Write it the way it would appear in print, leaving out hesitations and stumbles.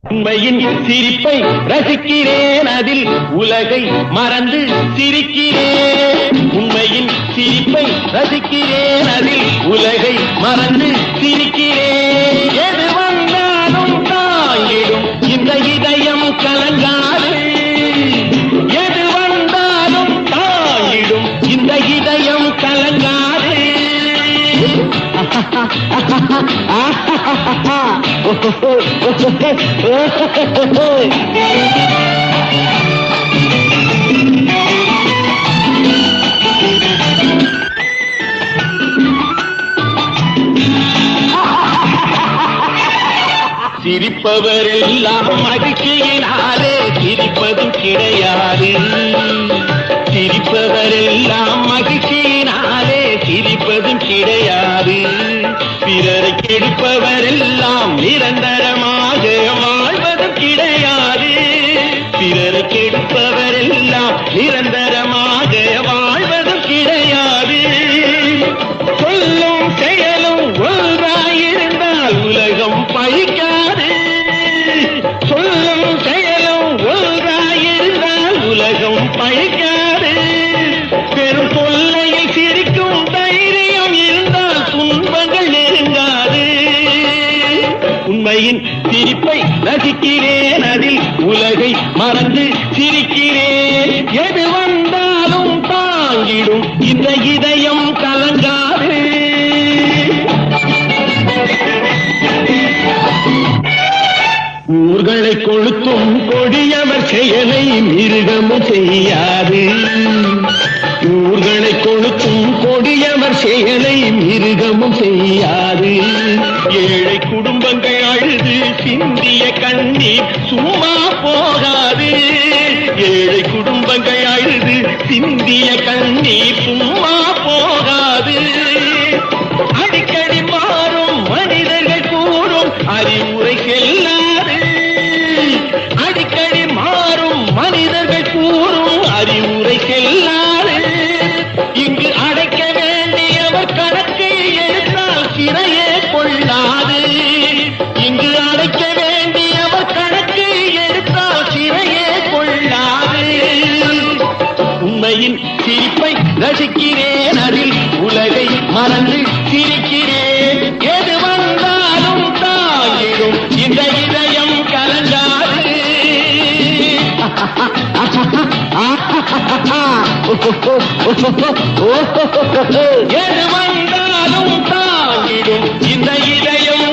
உண்மையின் சிரிப்பை ரசிக்கிறேன், அதில் உலகை மறந்து சிரிக்கிறேன். உண்மையின் சிரிப்பை ரசிக்கிறேன், அதில் உலகை மறந்து சிரிக்கிறேன். எது வந்தாலும் தாங்கிடும் இந்த இதயம் கலங்காது. எது வந்தாலும் தாங்கிடும் இந்த இதயம் கலங்காது. சிரிப்பவரெல்லாம் மகிழ்ச்சியினாலே சிரிப்பதும் கிடையாது. சிரிப்பவரெல்லாம் மகிழ்ச்சியினாலே சிரிப்பதும் கிடையாது. பிறரை கெடுப்பவரெல்லாம் நிரந்தரமாக வாழ்வதும் கிடையாது. பிறரை கெடுப்பவரெல்லாம் நிரந்தரமாக வாழ்வதும் கிடையாது. சொல்லும் செயலும் ஒன்றாயிருந்தால் உலகம் பழிக்காது. சொல்லும் செயலும் ஒன்றாயிருந்தால் உலகம் பழிக்காது. பெரும் தொல்லையில் சிரிக்கும் தைரியம் இருந்தால் துன்பங்கள் நெருங்காது. உண்மையின் சிரிப்பை ரசிக்கிறேன், அதில் உலகை மறந்து சிரிக்கிறேன். எது வந்தாலும் தாங்கிடும் இந்த இதயம் கலங்காது. ஊர்களை கொளுத்தும் கொடியவர் செயலை மிருகமும் செய்யாது. ஊர்களை கொளுத்தும் கொடியவர் செயலை மிருகமும் செய்யாது. ஏழை குடும்பங்கள் அழுது சிந்திய கண்ணீர் சும்மா போகாது. ஏழை குடும்பங்கள் அழுது சிந்திய கண்ணீர் சும்மா போகாது. அடிக்கடி மாறும் மனிதர்கள் கூறும் அறிவுரை செல்லாது. அடிக்கடி மாறும் மனிதர்கள் கூறும் அறிவுரை செல்லாது. இங்கு அடைக்க வேண்டியவர் கணக்கை எடுத்தால் சிறையே கொள்ளாது. இங்கு அடைக்க வேண்டியவர் கணக்கை எடுத்தால் சிறையே கொள்ளாது. உண்மையின் சிரிப்பை ரசிக்கிறேன், அதில் உலகை மறந்து சிரிக்கிறேன். எது வந்தாலும் தாங்கிடும் இந்த இதயம் கலங்காது. எது வந்தாலும் தாங்கிடும் இந்த இதயம்